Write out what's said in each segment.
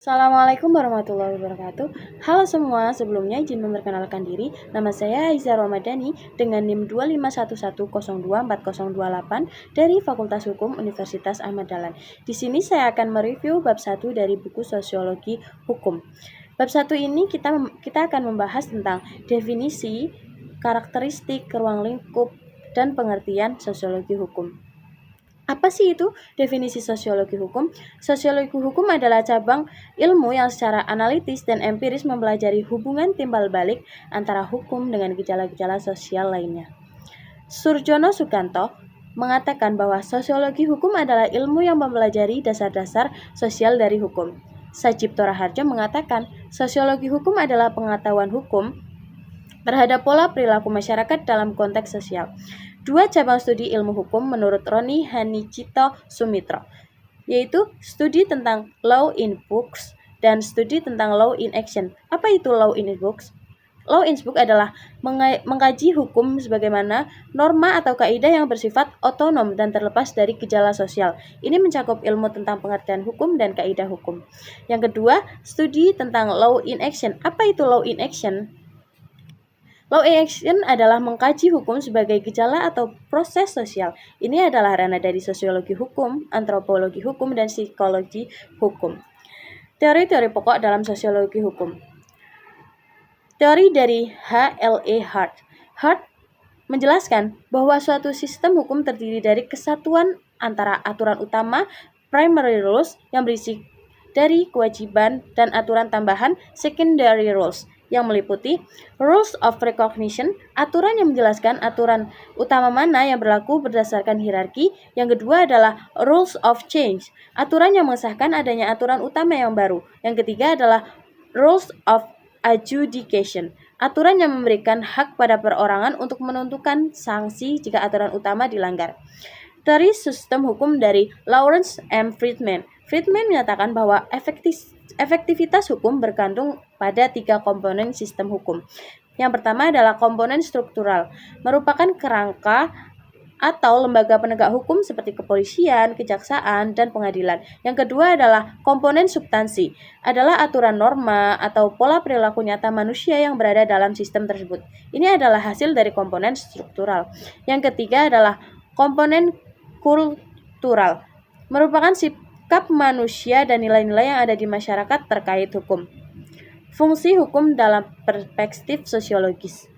Assalamualaikum warahmatullahi wabarakatuh. Halo semua, sebelumnya izin memperkenalkan diri. Nama saya Aiza Ramadhani dengan NIM 251102408 dari Fakultas Hukum Universitas Ahmad Dahlan. Di sini saya akan mereview bab 1 dari buku Sosiologi Hukum. Bab 1 ini kita akan membahas tentang definisi, karakteristik, ruang lingkup, dan pengertian sosiologi hukum. Apa sih itu definisi sosiologi hukum? Sosiologi hukum adalah cabang ilmu yang secara analitis dan empiris mempelajari hubungan timbal balik antara hukum dengan gejala-gejala sosial lainnya. Surjono Sukanto mengatakan bahwa sosiologi hukum adalah ilmu yang mempelajari dasar-dasar sosial dari hukum. Sajipto Raharjo mengatakan sosiologi hukum adalah pengetahuan hukum terhadap pola perilaku masyarakat dalam konteks sosial. Dua cabang studi ilmu hukum menurut Roni Hanicito Sumitro, yaitu studi tentang law in books dan studi tentang law in action. Apa itu law in books? Law in book adalah mengkaji hukum sebagaimana norma atau kaidah yang bersifat otonom dan terlepas dari gejala sosial. Ini mencakup ilmu tentang pengertian hukum dan kaidah hukum. Yang kedua, studi tentang law in action. Apa itu law in action? Law in action adalah mengkaji hukum sebagai gejala atau proses sosial. Ini adalah ranah dari sosiologi hukum, antropologi hukum, dan psikologi hukum. Teori-teori pokok dalam sosiologi hukum. Teori dari H.L.E. Hart. Hart menjelaskan bahwa suatu sistem hukum terdiri dari kesatuan antara aturan utama, primary rules, yang berisi dari kewajiban, dan aturan tambahan, secondary rules, yang meliputi rules of recognition, aturan yang menjelaskan aturan utama mana yang berlaku berdasarkan hierarki. Yang kedua adalah rules of change, aturan yang mengesahkan adanya aturan utama yang baru. Yang ketiga adalah rules of adjudication, aturan yang memberikan hak pada perorangan untuk menentukan sanksi jika aturan utama dilanggar. Teori sistem hukum dari Lawrence M. Friedman. Friedman menyatakan bahwa efektivitas hukum bergantung pada 3 komponen sistem hukum. Yang pertama adalah komponen struktural, merupakan kerangka atau lembaga penegak hukum seperti kepolisian, kejaksaan, dan pengadilan. Yang kedua adalah komponen substansi, adalah aturan norma atau pola perilaku nyata manusia yang berada dalam sistem tersebut. Ini adalah hasil dari komponen struktural. Yang ketiga adalah komponen kultural, merupakan sikap manusia dan nilai-nilai yang ada di masyarakat terkait hukum. Fungsi hukum dalam perspektif sosiologis.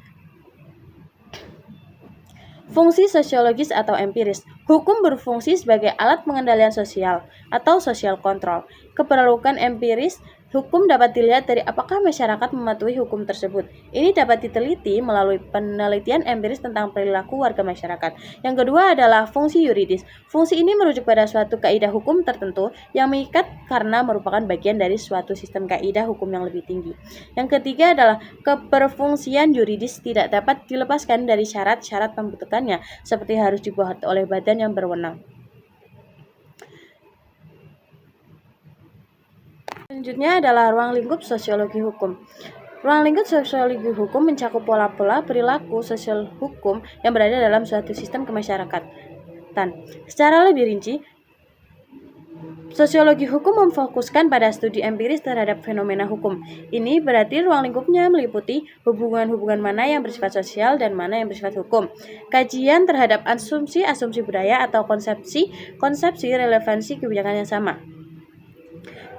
Fungsi sosiologis atau empiris. Hukum berfungsi sebagai alat pengendalian sosial atau social control. Keperluan empiris, hukum dapat dilihat dari apakah masyarakat mematuhi hukum tersebut. Ini dapat diteliti melalui penelitian empiris tentang perilaku warga masyarakat. Yang kedua adalah fungsi yuridis. Fungsi ini merujuk pada suatu kaidah hukum tertentu yang mengikat karena merupakan bagian dari suatu sistem kaidah hukum yang lebih tinggi. Yang ketiga adalah keberfungsian yuridis, tidak dapat dilepaskan dari syarat-syarat pembentukannya, seperti harus dibuat oleh badan yang berwenang. Selanjutnya adalah ruang lingkup sosiologi hukum. Ruang lingkup sosiologi hukum mencakup pola-pola perilaku sosial hukum yang berada dalam suatu sistem kemasyarakatan. Secara lebih rinci, sosiologi hukum memfokuskan pada studi empiris terhadap fenomena hukum. Ini berarti ruang lingkupnya meliputi hubungan-hubungan mana yang bersifat sosial dan mana yang bersifat hukum. Kajian terhadap asumsi-asumsi budaya atau konsepsi relevansi kebijakan yang sama.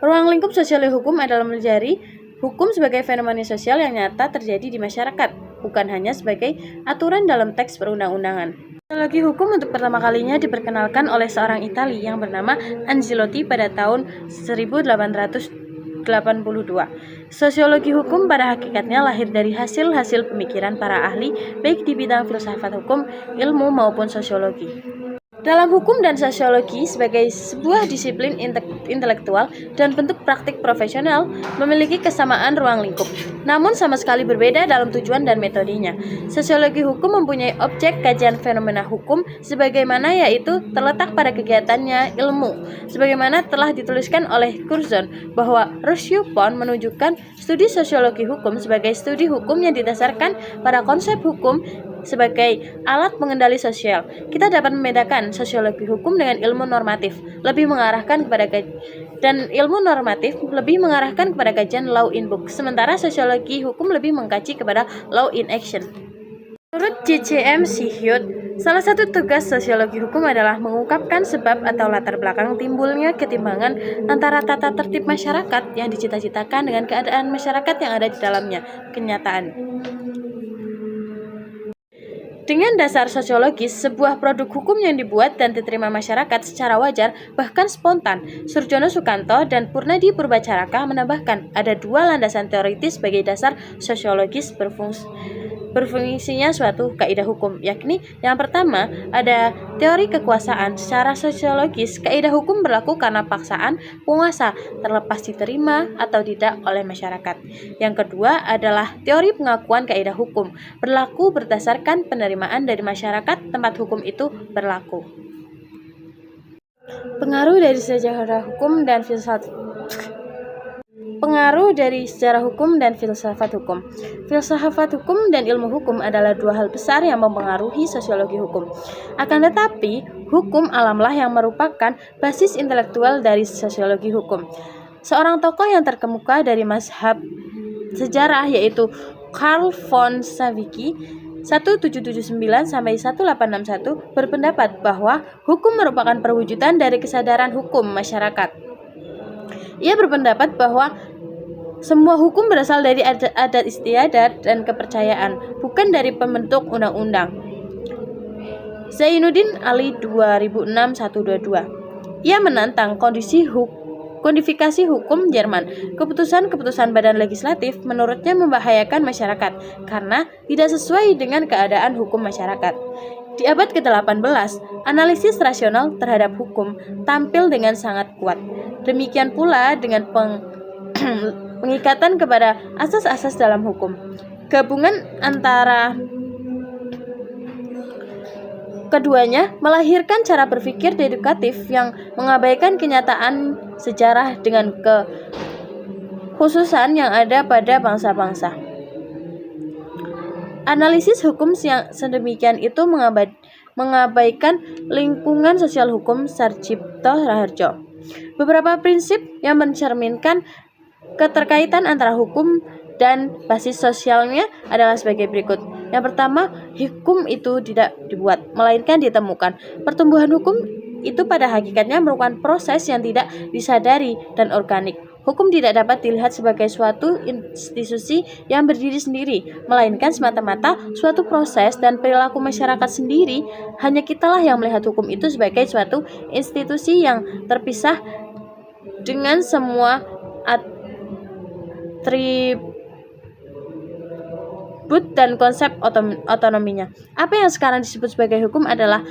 Ruang lingkup sosiologi hukum adalah mempelajari hukum sebagai fenomena sosial yang nyata terjadi di masyarakat, bukan hanya sebagai aturan dalam teks perundang-undangan. Sosiologi hukum untuk pertama kalinya diperkenalkan oleh seorang Itali yang bernama Anzilotti pada tahun 1882. Sosiologi hukum pada hakikatnya lahir dari hasil-hasil pemikiran para ahli baik di bidang filsafat hukum, ilmu maupun sosiologi. Dalam hukum dan sosiologi sebagai sebuah disiplin intelektual dan bentuk praktik profesional memiliki kesamaan ruang lingkup, namun sama sekali berbeda dalam tujuan dan metodenya. Sosiologi hukum mempunyai objek kajian fenomena hukum sebagaimana yaitu terletak pada kegiatannya ilmu. Sebagaimana telah dituliskan oleh Curzon bahwa Rousseau-Pont menunjukkan studi sosiologi hukum sebagai studi hukum yang didasarkan pada konsep hukum sebagai alat pengendali sosial. Kita dapat membedakan sosiologi hukum dengan ilmu normatif, lebih mengarahkan kepada ilmu normatif lebih mengarahkan kepada kajian law in book, sementara sosiologi hukum lebih mengkaji kepada law in action. Menurut JCM Syihut, salah satu tugas sosiologi hukum adalah mengungkapkan sebab atau latar belakang timbulnya ketimbangan antara tata tertib masyarakat yang dicita-citakan dengan keadaan masyarakat yang ada di dalamnya, kenyataan. Dengan dasar sosiologis, sebuah produk hukum yang dibuat dan diterima masyarakat secara wajar, bahkan spontan. Surjono Sukanto dan Purnadi Purbacaraka menambahkan, ada dua landasan teoritis sebagai dasar sosiologis berfungsinya suatu kaidah hukum, yakni yang pertama ada teori kekuasaan. Secara sosiologis, kaidah hukum berlaku karena paksaan penguasa, terlepas diterima atau tidak oleh masyarakat. Yang kedua adalah teori pengakuan kaidah hukum, berlaku berdasarkan penerimaan dari masyarakat tempat hukum itu berlaku. Pengaruh dari sejarah hukum dan filsafat hukum. Filsafat hukum dan ilmu hukum adalah dua hal besar yang mempengaruhi sosiologi hukum. Akan tetapi, hukum alamlah yang merupakan basis intelektual dari sosiologi hukum. Seorang tokoh yang terkemuka dari mazhab sejarah yaitu Karl von Sawicki 1779-1861 berpendapat bahwa hukum merupakan perwujudan dari kesadaran hukum masyarakat. Ia berpendapat bahwa semua hukum berasal dari adat istiadat dan kepercayaan, bukan dari pembentuk undang-undang. Zainuddin Ali 2006-122. Ia menantang kodifikasi hukum Jerman. Keputusan-keputusan badan legislatif menurutnya membahayakan masyarakat karena tidak sesuai dengan keadaan hukum masyarakat. Di abad ke-18, analisis rasional terhadap hukum tampil dengan sangat kuat. Demikian pula dengan pengikatan kepada asas-asas dalam hukum. Gabungan antara keduanya melahirkan cara berpikir dedukatif yang mengabaikan kenyataan sejarah dengan kekhususan yang ada pada bangsa-bangsa. Analisis hukum yang sedemikian itu mengabaikan lingkungan sosial hukum Sarjito Raharjo. Beberapa prinsip yang mencerminkan keterkaitan antara hukum dan basis sosialnya adalah sebagai berikut. Yang pertama, hukum itu tidak dibuat, melainkan ditemukan. Pertumbuhan hukum itu pada hakikatnya merupakan proses yang tidak disadari dan organik. Hukum tidak dapat dilihat sebagai suatu institusi yang berdiri sendiri, melainkan semata-mata suatu proses dan perilaku masyarakat sendiri. Hanya kitalah yang melihat hukum itu sebagai suatu institusi yang terpisah dengan semua atribut dan konsep otonominya. Apa yang sekarang disebut sebagai hukum adalah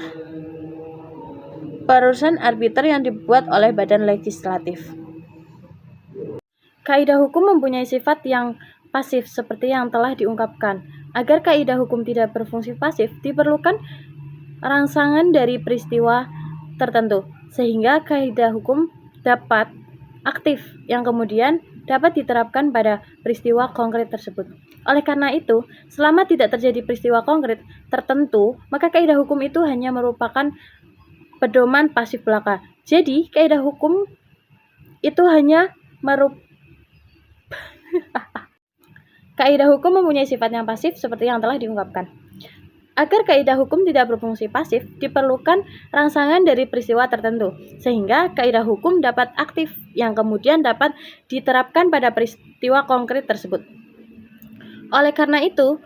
perusahaan arbiter yang dibuat oleh badan legislatif. Kaidah hukum mempunyai sifat yang pasif seperti yang telah diungkapkan. Agar kaidah hukum tidak berfungsi pasif, diperlukan rangsangan dari peristiwa tertentu, sehingga kaidah hukum dapat aktif yang kemudian dapat diterapkan pada peristiwa konkret tersebut. Oleh karena itu, selama tidak terjadi peristiwa konkret tertentu, maka kaidah hukum itu hanya merupakan pedoman pasif belaka. Jadi, kaidah hukum itu hanya kaidah hukum mempunyai sifat yang pasif seperti yang telah diungkapkan. Agar kaidah hukum tidak berfungsi pasif, diperlukan rangsangan dari peristiwa tertentu, sehingga kaidah hukum dapat aktif yang kemudian dapat diterapkan pada peristiwa konkret tersebut. Oleh karena itu,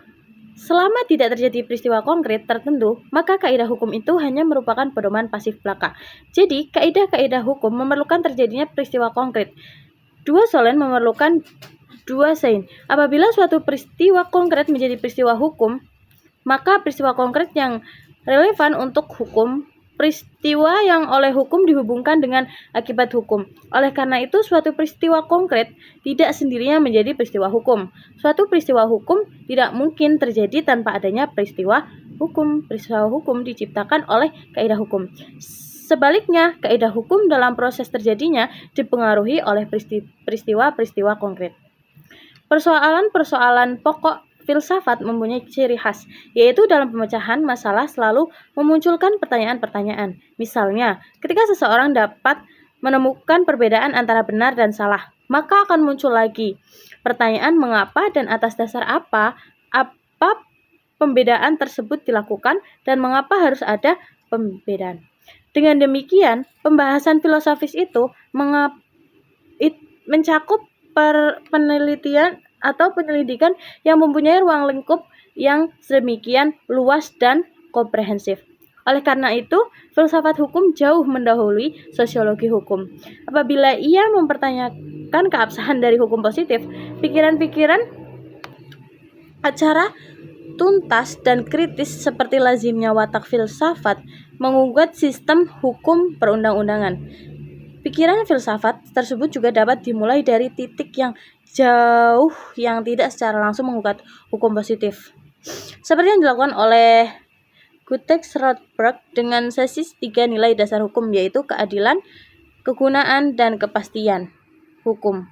selama tidak terjadi peristiwa konkret tertentu, maka kaidah hukum itu hanya merupakan pedoman pasif belaka. Jadi, kaidah-kaidah hukum memerlukan terjadinya peristiwa konkret. Dua solen memerlukan dua sein. Apabila suatu peristiwa konkret menjadi peristiwa hukum, maka peristiwa konkret yang relevan untuk hukum, peristiwa yang oleh hukum dihubungkan dengan akibat hukum. Oleh karena itu, suatu peristiwa konkret tidak sendirinya menjadi peristiwa hukum. Suatu peristiwa hukum tidak mungkin terjadi tanpa adanya peristiwa hukum. Peristiwa hukum diciptakan oleh kaidah hukum. Sebaliknya, kaidah hukum dalam proses terjadinya dipengaruhi oleh peristiwa-peristiwa konkret. Persoalan-persoalan pokok filsafat mempunyai ciri khas, yaitu dalam pemecahan masalah selalu memunculkan pertanyaan-pertanyaan. Misalnya, ketika seseorang dapat menemukan perbedaan antara benar dan salah, maka akan muncul lagi pertanyaan mengapa dan atas dasar apa pembedaan tersebut dilakukan dan mengapa harus ada pembedaan. Dengan demikian, pembahasan filosofis itu mencakup penelitian atau penyelidikan yang mempunyai ruang lingkup yang sedemikian luas dan komprehensif. Oleh karena itu, filsafat hukum jauh mendahului sosiologi hukum. Apabila ia mempertanyakan keabsahan dari hukum positif, pikiran-pikiran acara tuntas dan kritis seperti lazimnya watak filsafat menggugat sistem hukum perundang-undangan. Pikiran filsafat tersebut juga dapat dimulai dari titik yang jauh yang tidak secara langsung menggugat hukum positif. Seperti yang dilakukan oleh Gutex Rothberg dengan tesis 3 nilai dasar hukum, yaitu keadilan, kegunaan, dan kepastian hukum.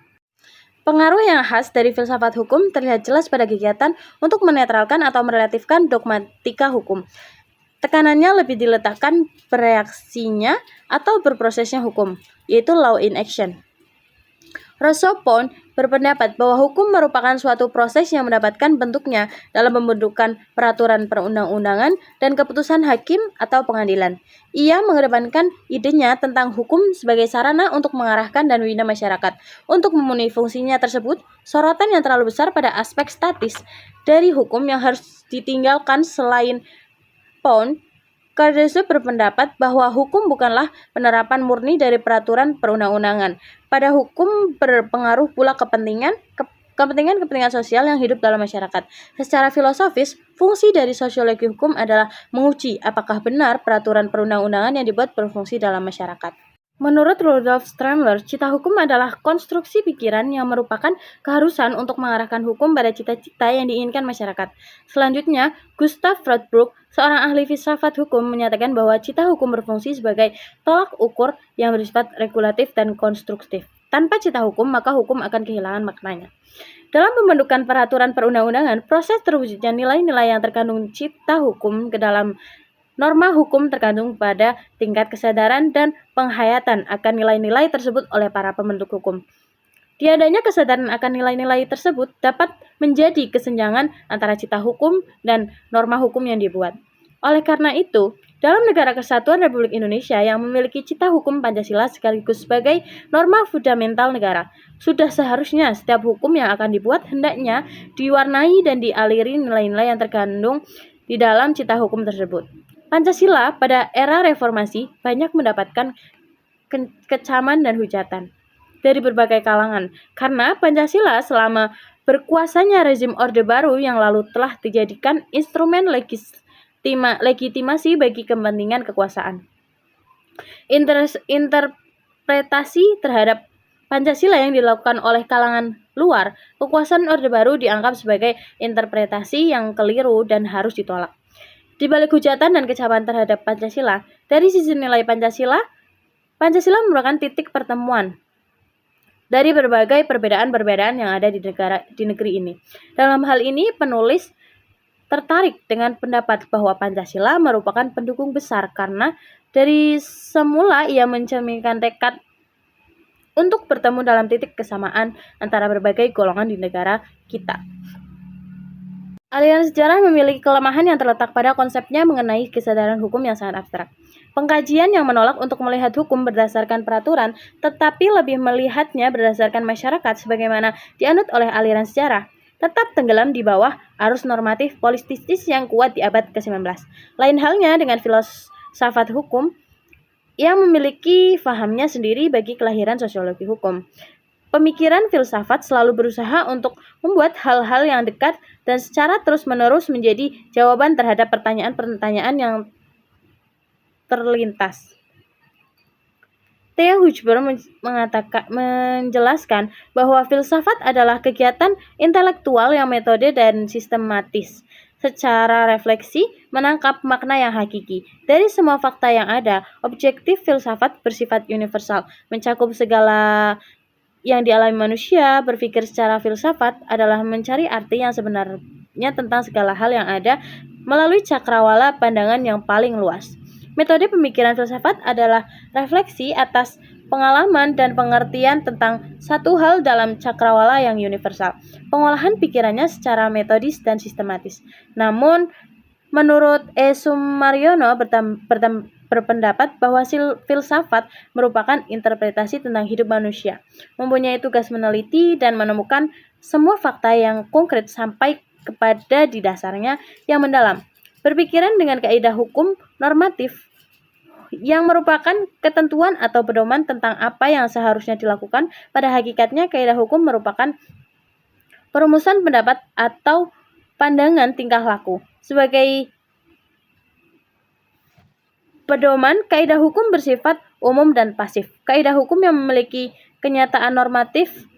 Pengaruh yang khas dari filsafat hukum terlihat jelas pada kegiatan untuk menetralkan atau merelatifkan dogmatika hukum. Tekanannya lebih diletakkan bereaksinya atau berprosesnya hukum, yaitu law in action. Rousseau pun berpendapat bahwa hukum merupakan suatu proses yang mendapatkan bentuknya dalam pembentukan peraturan perundang-undangan dan keputusan hakim atau pengadilan. Ia mengedepankan idenya tentang hukum sebagai sarana untuk mengarahkan dan membina masyarakat. Untuk memenuhi fungsinya tersebut, sorotan yang terlalu besar pada aspek statis dari hukum yang harus ditinggalkan. Selain Pound, Cardozo berpendapat bahwa hukum bukanlah penerapan murni dari peraturan perundang-undangan. Pada hukum berpengaruh pula kepentingan sosial yang hidup dalam masyarakat. Secara filosofis, fungsi dari sosiologi hukum adalah menguji apakah benar peraturan perundang-undangan yang dibuat berfungsi dalam masyarakat. Menurut Rudolf Stamler, cita hukum adalah konstruksi pikiran yang merupakan keharusan untuk mengarahkan hukum pada cita-cita yang diinginkan masyarakat. Selanjutnya, Gustav Rothbard, seorang ahli filsafat hukum, menyatakan bahwa cita hukum berfungsi sebagai tolak ukur yang bersifat regulatif dan konstruktif. Tanpa cita hukum, maka hukum akan kehilangan maknanya. Dalam pembentukan peraturan perundang-undangan, proses terwujudnya nilai-nilai yang terkandung cita hukum ke dalam norma hukum tergantung pada tingkat kesadaran dan penghayatan akan nilai-nilai tersebut oleh para pembentuk hukum. Tiadanya kesadaran akan nilai-nilai tersebut dapat menjadi kesenjangan antara cita hukum dan norma hukum yang dibuat. Oleh karena itu, dalam Negara Kesatuan Republik Indonesia yang memiliki cita hukum Pancasila sekaligus sebagai norma fundamental negara, sudah seharusnya setiap hukum yang akan dibuat hendaknya diwarnai dan dialiri nilai-nilai yang terkandung di dalam cita hukum tersebut. Pancasila pada era reformasi banyak mendapatkan kecaman dan hujatan dari berbagai kalangan karena Pancasila selama berkuasanya rezim Orde Baru yang lalu telah dijadikan instrumen legitimasi bagi kepentingan kekuasaan. Interpretasi terhadap Pancasila yang dilakukan oleh kalangan luar kekuasaan Orde Baru dianggap sebagai interpretasi yang keliru dan harus ditolak. Di balik hujatan dan kecaman terhadap Pancasila, dari sisi nilai Pancasila merupakan titik pertemuan dari berbagai perbedaan-perbedaan yang ada di negeri ini. Dalam hal ini, penulis tertarik dengan pendapat bahwa Pancasila merupakan pendukung besar karena dari semula ia mencerminkan tekad untuk bertemu dalam titik kesamaan antara berbagai golongan di negara kita. Aliran sejarah memiliki kelemahan yang terletak pada konsepnya mengenai kesadaran hukum yang sangat abstrak. Pengkajian yang menolak untuk melihat hukum berdasarkan peraturan, tetapi lebih melihatnya berdasarkan masyarakat sebagaimana dianut oleh aliran sejarah, tetap tenggelam di bawah arus normatif politistis yang kuat di abad ke-19. Lain halnya dengan filsafat hukum yang memiliki fahamnya sendiri bagi kelahiran sosiologi hukum. Pemikiran filsafat selalu berusaha untuk membuat hal-hal yang dekat dan secara terus-menerus menjadi jawaban terhadap pertanyaan-pertanyaan yang terlintas. Theo Hubsbawm menjelaskan bahwa filsafat adalah kegiatan intelektual yang metode dan sistematis. Secara refleksi, menangkap makna yang hakiki. Dari semua fakta yang ada, objektif filsafat bersifat universal, mencakup segala yang dialami manusia. Berpikir secara filsafat adalah mencari arti yang sebenarnya pendapat-pendapatnya tentang segala hal yang ada melalui cakrawala pandangan yang paling luas. Metode pemikiran filsafat adalah refleksi atas pengalaman dan pengertian tentang satu hal dalam cakrawala yang universal. Pengolahan pikirannya secara metodis dan sistematis. Namun, menurut E. Sumaryono berpendapat bahwa filsafat merupakan interpretasi tentang hidup manusia, mempunyai tugas meneliti dan menemukan semua fakta yang konkret sampai kepada di dasarnya yang mendalam. Berpikiran dengan kaidah hukum normatif yang merupakan ketentuan atau pedoman tentang apa yang seharusnya dilakukan. Pada hakikatnya, kaidah hukum merupakan perumusan pendapat atau pandangan tingkah laku. Sebagai pedoman, kaidah hukum bersifat umum dan pasif. Kaidah hukum yang memiliki kenyataan normatif